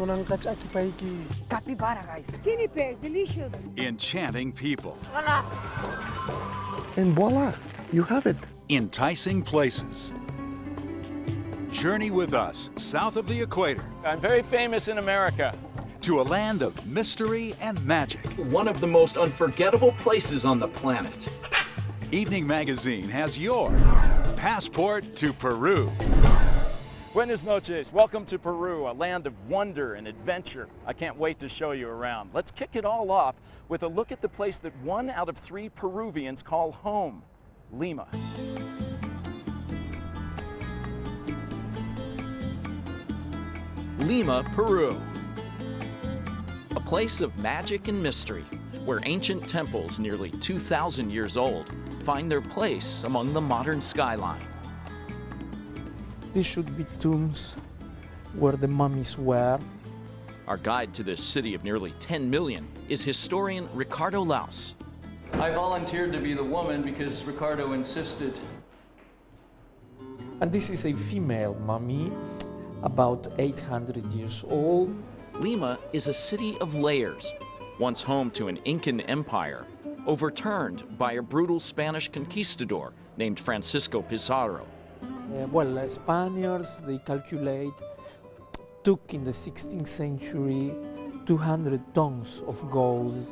con ang kachaki paiki. Capybara, guys. Guinea pig, delicious. Enchanting people. And voila, you have it. Enticing places. Journey with us south of the equator I'm very famous in America. to a land of mystery and magic. One of the most unforgettable places on the planet. Evening Magazine has your passport to Peru. Buenas noches. Welcome to Peru, a land of wonder and adventure. I can't wait to show you around. Let's kick it all off with a look at the place that 1 out of 3 Peruvians call home, Lima. Lima, Peru. A place of magic and mystery, where ancient temples nearly 2,000 years old find their place among the modern skyline. These should be tombs where the mummies were. Our guide to this city of nearly 10 million is historian Ricardo Laus. I volunteered to be the woman because Ricardo insisted. And this is a female mummy, about 800 years old. Lima is a city of layers, once home to an Incan empire, overturned by a brutal Spanish conquistador named Francisco Pizarro. Spaniards, they calculate, took in the 16th century 200 tons of gold.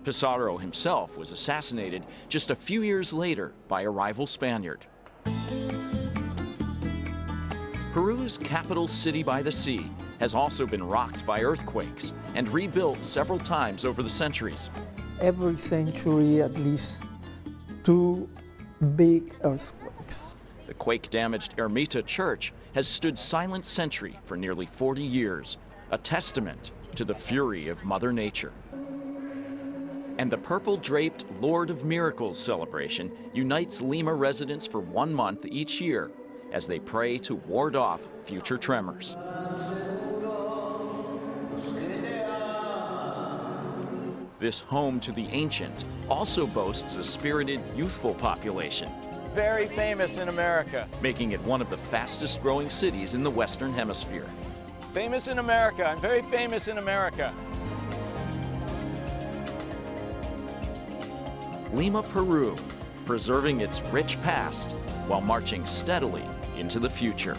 Pizarro himself was assassinated just a few years later by a rival Spaniard. Peru's capital city by the sea has also been rocked by earthquakes and rebuilt several times over the centuries. Every century, at least 2 big earthquakes. The quake-damaged Ermita Church has stood silent sentry for nearly 40 years, a testament to the fury of Mother Nature. And the purple-draped Lord of Miracles celebration unites Lima residents for 1 month each year as they pray to ward off future tremors. This home to the ancient also boasts a spirited, youthful population, Very famous in America. making it one of the fastest-growing cities in the Western Hemisphere. Famous in America. I'm very famous in America. Lima, Peru, preserving its rich past while marching steadily into the future.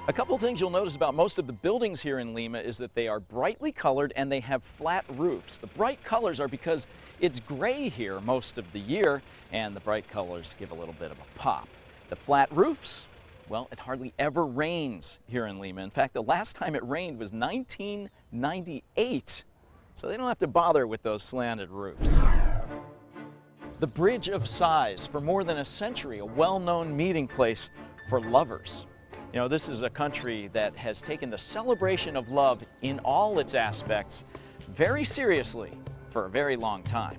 A couple things you'll notice about most of the buildings here in Lima is that they are brightly colored and they have flat roofs. The bright colors are because it's gray here most of the year, and the bright colors give a little bit of a pop. The flat roofs, well, it hardly ever rains here in Lima. In fact, the last time it rained was 1998, so they don't have to bother with those slanted roofs. The Bridge of Sighs, for more than a century, a well-known meeting place for lovers. You know, this is a country that has taken the celebration of love in all its aspects very seriously for a very long time.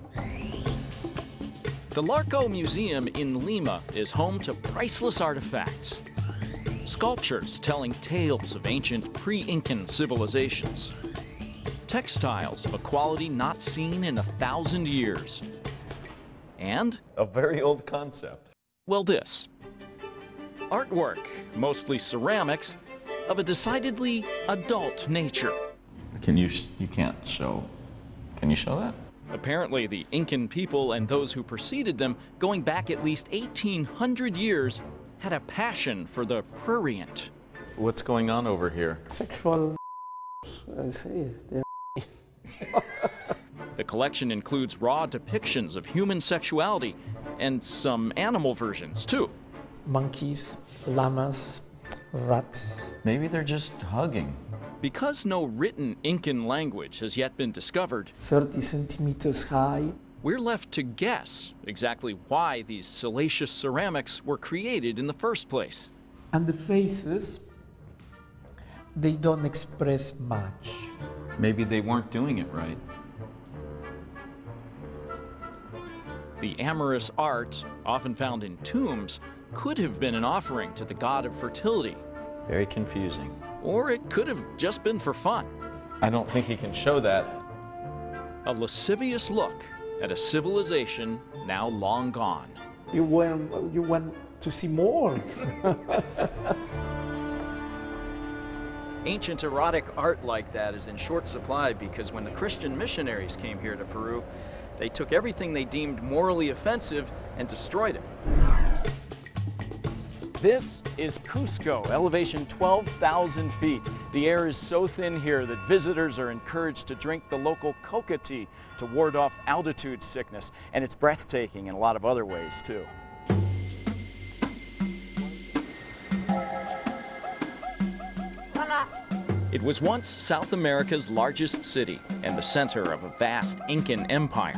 The Larco Museum in Lima is home to priceless artifacts. Sculptures telling tales of ancient pre-Incan civilizations. Textiles of a quality not seen in 1,000 years. And A very old concept. well, this. Artwork, mostly ceramics, of a decidedly adult nature. Can you can't show. Can you show that? Apparently, the Incan people and those who preceded them, going back at least 1,800 years, had a passion for the prurient. What's going on over here? Sexual, I say, they're The collection includes raw depictions of human sexuality and some animal versions, too. monkeys, llamas, rats. Maybe they're just hugging. Because no written Incan language has yet been discovered, 30 centimeters high. we're left to guess exactly why these salacious ceramics were created in the first place. And the faces, they don't express much. Maybe they weren't doing it right. The amorous art, often found in tombs, could have been an offering to the god of fertility, Very confusing. or it could have just been for fun. I don't think he can show that. A lascivious look at a civilization now long gone. You want to see more. Ancient erotic art like that is in short supply because when the Christian missionaries came here to Peru, they took everything they deemed morally offensive and destroyed it. This is Cusco, elevation 12,000 feet. The air is so thin here that visitors are encouraged to drink the local coca tea to ward off altitude sickness. And it's breathtaking in a lot of other ways, too. It was once South America's largest city and the center of a vast Incan empire.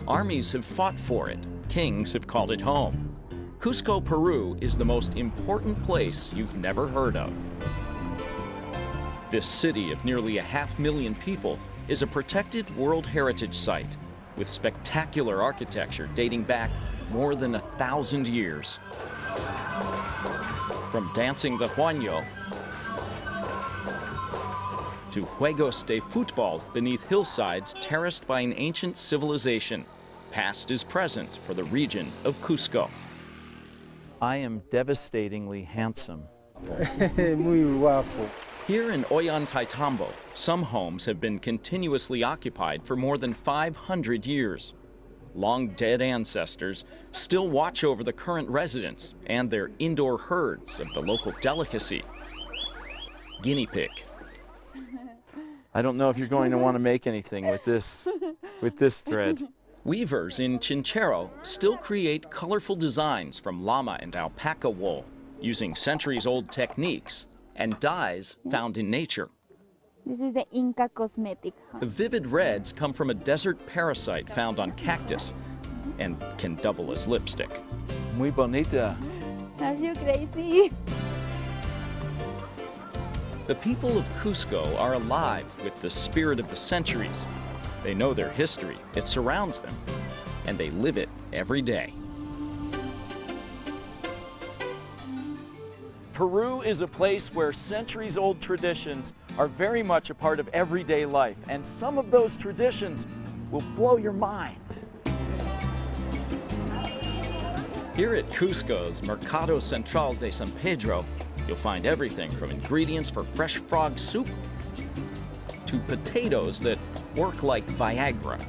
Armies have fought for it. Kings have called it home. Cusco, Peru is the most important place you've never heard of. This city of nearly 500,000 people is a protected World Heritage Site with spectacular architecture dating back more than 1,000 years. From dancing the huaño to juegos de fútbol beneath hillsides terraced by an ancient civilization, past is present for the region of Cusco. I am devastatingly handsome. Muy guapo. Here in Ollantaytambo, some homes have been continuously occupied for more than 500 years. Long-dead ancestors still watch over the current residents and their indoor herds of the local delicacy, guinea pig. I don't know if you're going to want to make anything with this thread. Weavers in Chinchero still create colorful designs from llama and alpaca wool, using centuries-old techniques and dyes found in nature. This is the Inca cosmetic. The vivid reds come from a desert parasite found on cactus and can double as lipstick. Muy bonita. Are you crazy? The people of Cusco are alive with the spirit of the centuries. They know their history, it surrounds them, and they live it every day. Peru is a place where centuries-old traditions are very much a part of everyday life, and some of those traditions will blow your mind. Here at Cusco's Mercado Central de San Pedro, you'll find everything from ingredients for fresh frog soup to potatoes that work like Viagra.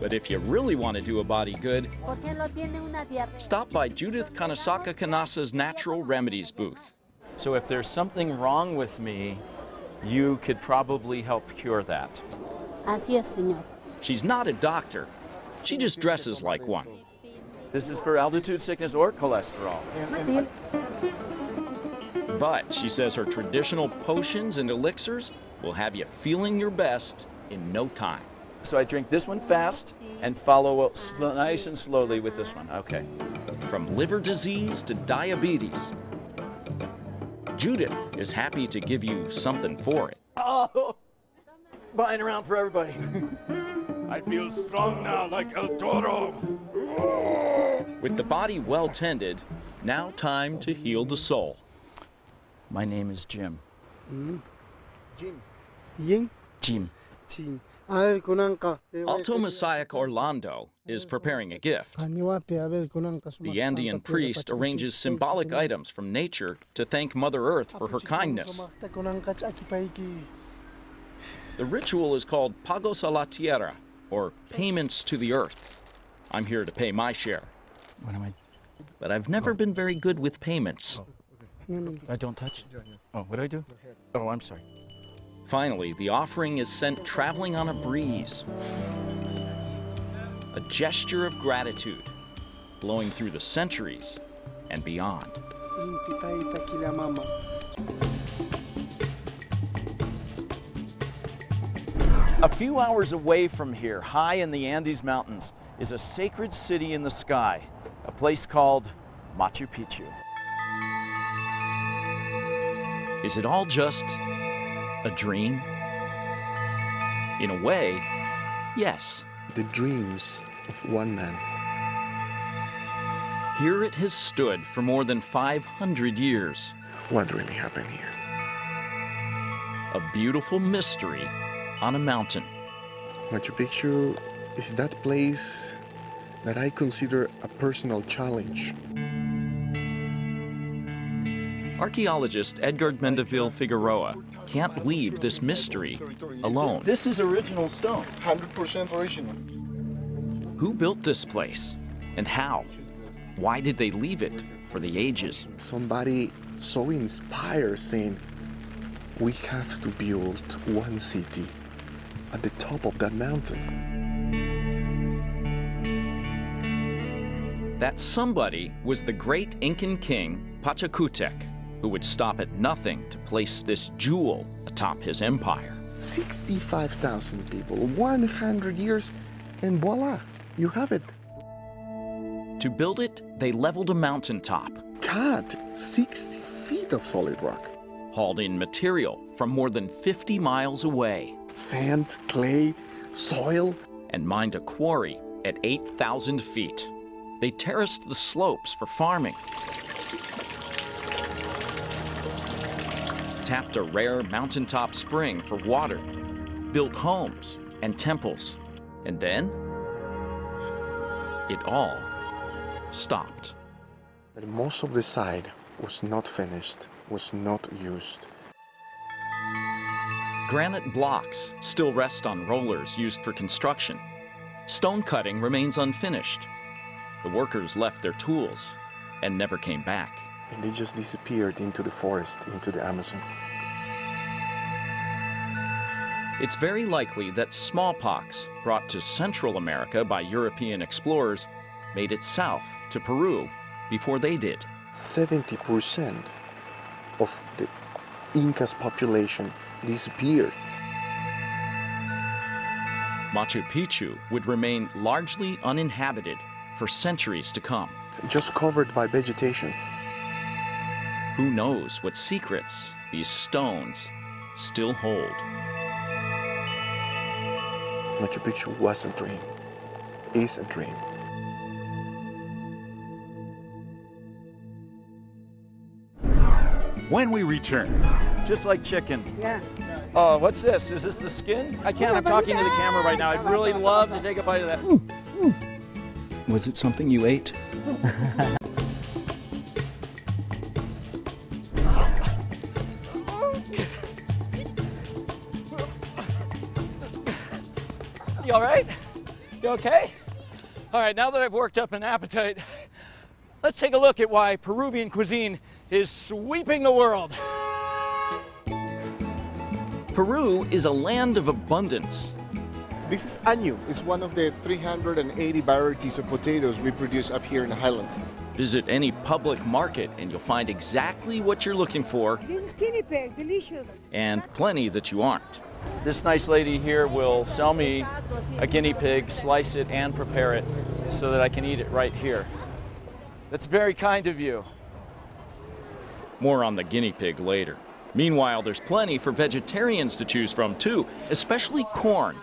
But if you really want to do a body good, stop by Judith Kanasaka Kanasa's Natural Remedies booth. So if there's something wrong with me, you could probably help cure that. Así es, señor. She's not a doctor. She just dresses like one. This is for altitude sickness or cholesterol. But she says her traditional potions and elixirs will have you feeling your best in no time. So I drink this one fast and follow nice and slowly with this one. Okay. From liver disease to diabetes, Judith is happy to give you something for it. Oh, buying around for everybody. I feel strong now like El Toro. With the body well tended, now time to heal the soul. My name is Jim. Jim. Jim? Jim. Jim. Alto Messiah Orlando is preparing a gift. The Andean priest arranges symbolic items from nature to thank Mother Earth for her kindness. The ritual is called Pagos a la Tierra, or payments to the earth. I'm here to pay my share. What am I? But I've never been very good with payments. I don't touch? Oh, what do I do? Oh, I'm sorry. Finally, the offering is sent traveling on a breeze. A gesture of gratitude, blowing through the centuries and beyond. A few hours away from here, high in the Andes Mountains, is a sacred city in the sky, a place called Machu Picchu. Is it all just a dream? In a way, yes. The dreams of one man. Here it has stood for more than 500 years. What really happened here? A beautiful mystery on a mountain. Machu Picchu is that place that I consider a personal challenge. Archaeologist Edgar Mendeville Figueroa can't leave this mystery alone. This is original stone. 100% original. Who built this place and how? Why did they leave it for the ages? Somebody so inspired saying, we have to build one city at the top of that mountain. That somebody was the great Incan king Pachacutec, who would stop at nothing to place this jewel atop his empire. 65,000 people, 100 years, and voila, you have it. To build it, they leveled a mountaintop, Cut 60 feet of solid rock. hauled in material from more than 50 miles away, Sand, clay, soil. and mined a quarry at 8,000 feet. They terraced the slopes for farming, tapped a rare mountaintop spring for water, built homes and temples, and then it all stopped. But most of the side was not finished, was not used. Granite blocks still rest on rollers used for construction. Stone cutting remains unfinished. The workers left their tools and never came back. And they just disappeared into the forest, into the Amazon. It's very likely that smallpox, brought to Central America by European explorers, made it south to Peru before they did. 70% of the Inca's population disappeared. Machu Picchu would remain largely uninhabited for centuries to come. Just covered by vegetation. Who knows what secrets these stones still hold? Machu Picchu was a dream, is a dream. When we return, Just like chicken. Yeah. Oh, what's this? Is this the skin? I can't. I'm talking to the camera right now. I'd really love to take a bite of that. Was it something you ate? You all right? You okay? All right, now that I've worked up an appetite, let's take a look at why Peruvian cuisine is sweeping the world. Peru is a land of abundance. This is año. It's one of the 380 varieties of potatoes we produce up here in the highlands. Visit any public market and you'll find exactly what you're looking for This is guinea pig, delicious. and plenty that you aren't. This nice lady here will sell me a guinea pig, slice it and prepare it so that I can eat it right here. That's very kind of you. More on the guinea pig later. Meanwhile, there's plenty for vegetarians to choose from too, especially corn.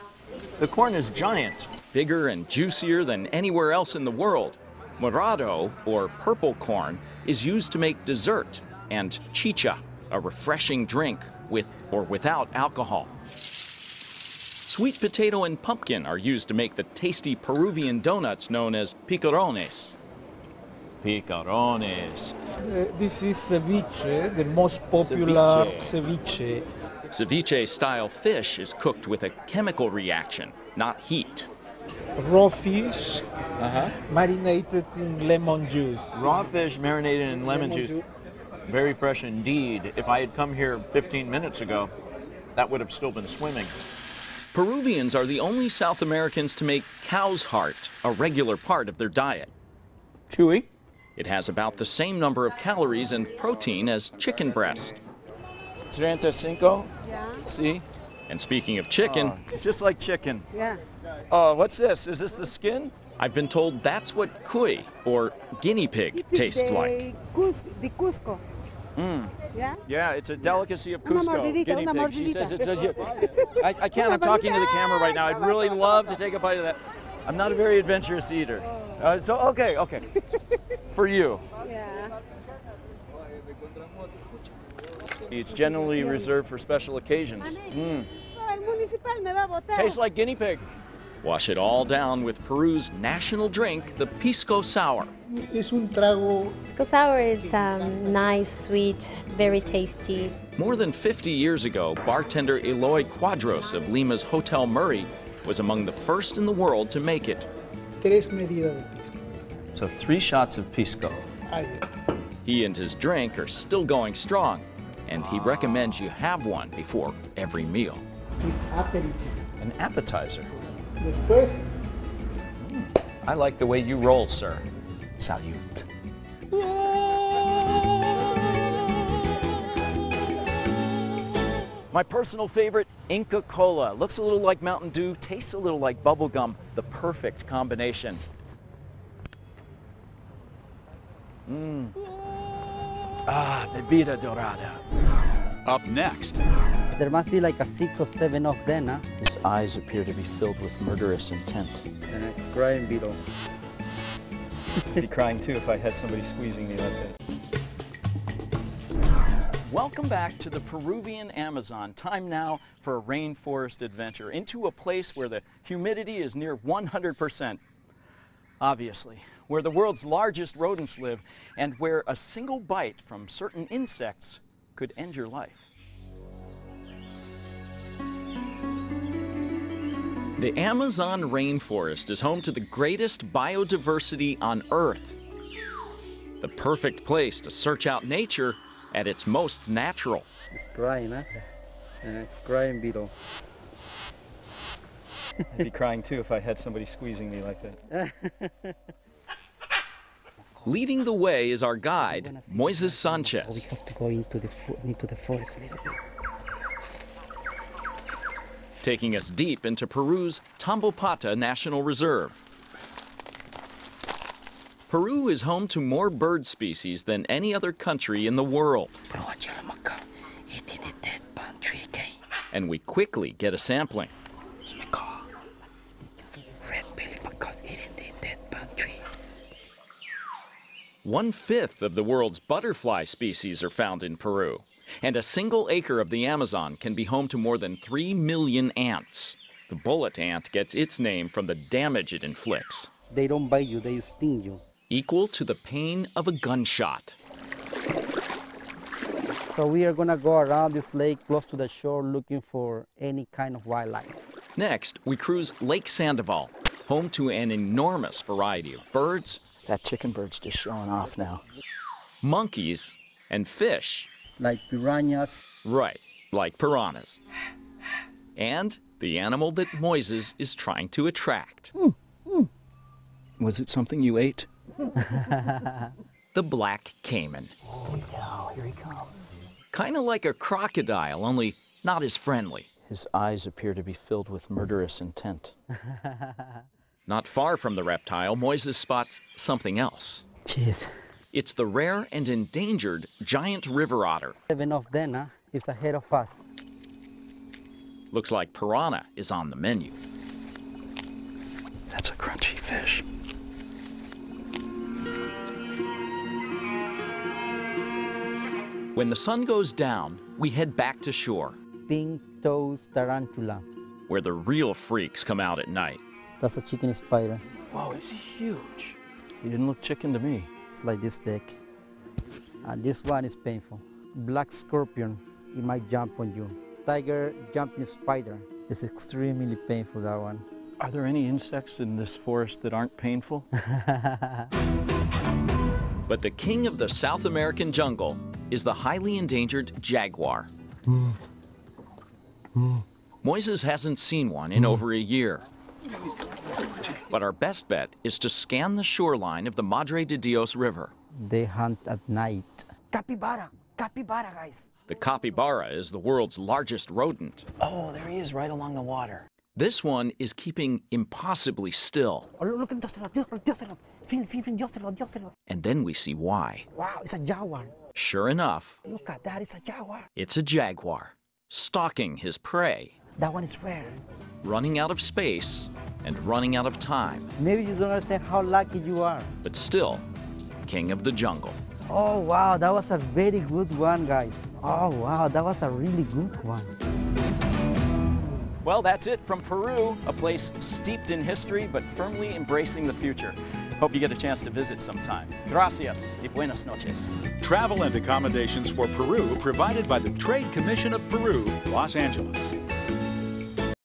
The corn is giant. Bigger and juicier than anywhere else in the world. Morado, or purple corn, is used to make dessert, and chicha, a refreshing drink with or without alcohol. Sweet potato and pumpkin are used to make the tasty Peruvian donuts known as picarones. Picarones. This is ceviche, the most popular ceviche. Ceviche-style fish is cooked with a chemical reaction, not heat. Raw fish marinated in lemon juice. Raw fish marinated in lemon juice. Very fresh indeed. If I had come here 15 minutes ago, that would have still been swimming. Peruvians are the only South Americans to make cow's heart a regular part of their diet. Chewy. It has about the same number of calories and protein as chicken breast. 35. Yeah. See? And speaking of chicken, It's just like chicken. Yeah. Oh, what's this? Is this the skin? I've been told that's what cuy, or guinea pig, This tastes is like. the Cusco. Mm. Yeah. Yeah, it's a delicacy of Una Cusco. mordidita, Guinea una pig. She says it's mordidita. I can't. I'm talking to the camera right now. I'd really love to take a bite of that. I'm not a very adventurous eater. So, okay. For you. Yeah. It's generally reserved for special occasions. El municipal me va a botar. Tastes like guinea pig. Wash it all down with Peru's national drink, the pisco sour. Es un trago. Pisco sour is nice, sweet, very tasty. More than 50 years ago, bartender Eloy Quadros of Lima's Hotel Murray was among the first in the world to make it. 3 medidas de pisco. So 3 shots of pisco. He and his drink are still going strong, and he recommends you have one before every meal. Es aperitif. An appetizer. Después, I like the way you roll, sir. Salute. My personal favorite, Inca Cola. Looks a little like Mountain Dew, tastes a little like bubble gum. The perfect combination. Ah, bebida dorada. Up next, there must be like a 6 or 7 of them, huh? His eyes appear to be filled with murderous intent. And a crying beetle. I'd be crying too if I had somebody squeezing me like that. Welcome back to the Peruvian Amazon. Time now for a rainforest adventure into a place where the humidity is near 100%. Obviously, where the world's largest rodents live and where a single bite from certain insects could end your life. The Amazon rainforest is home to the greatest biodiversity on Earth. The perfect place to search out nature at its most natural. It's crying, huh? And a crying beetle. I'd be crying too if I had somebody squeezing me like that. Leading the way is our guide, Moises Sanchez. We have to go into the forest a little bit. Taking us deep into Peru's Tambopata National Reserve. Peru is home to more bird species than any other country in the world. And we quickly get a sampling. One-fifth of the world's butterfly species are found in Peru, and a single acre of the Amazon can be home to more than 3 million ants. The bullet ant gets its name from the damage it inflicts. They don't bite you, they sting you. Equal to the pain of a gunshot. So we are going to go around this lake close to the shore looking for any kind of wildlife. Next, we cruise Lake Sandoval, home to an enormous variety of birds. That chicken bird's just showing off now. Monkeys and fish. Like piranhas. Right, like piranhas. And the animal that Moises is trying to attract. Was it something you ate? The black caiman. Oh no, here he comes. Kind of like a crocodile, only not as friendly. His eyes appear to be filled with murderous intent. Not far from the reptile, Moises spots something else. Jeez. It's the rare and endangered giant river otter. 7 of them is ahead of us. Looks like piranha is on the menu. That's a crunchy fish. When the sun goes down, we head back to shore. Pink-toed tarantula. Where the real freaks come out at night. That's a chicken spider. Whoa, it's huge. He didn't look chicken to me. It's like this big. And this one is painful. Black scorpion, it might jump on you. Tiger jumping spider. It's extremely painful, that one. Are there any insects in this forest that aren't painful? But the king of the South American jungle is the highly endangered jaguar. Moises hasn't seen one in over a year. But our best bet is to scan the shoreline of the Madre de Dios River. They hunt at night. Capybara! Capybara, guys! The capybara is the world's largest rodent. Oh, there he is, right along the water. This one is keeping impossibly still. Oh, look at Dioselo. Dioselo. And then we see why. Wow, it's a jaguar. Sure enough, Look at that, it's a jaguar. it's a jaguar, stalking his prey, That one is rare. running out of space and running out of time, Maybe you don't understand how lucky you are. but still king of the jungle. Oh, wow, that was a very good one, guys. Oh, wow, that was a really good one. Well, that's it from Peru, a place steeped in history but firmly embracing the future. Hope you get a chance to visit sometime. Gracias y buenas noches. Travel and accommodations for Peru provided by the Trade Commission of Peru, Los Angeles.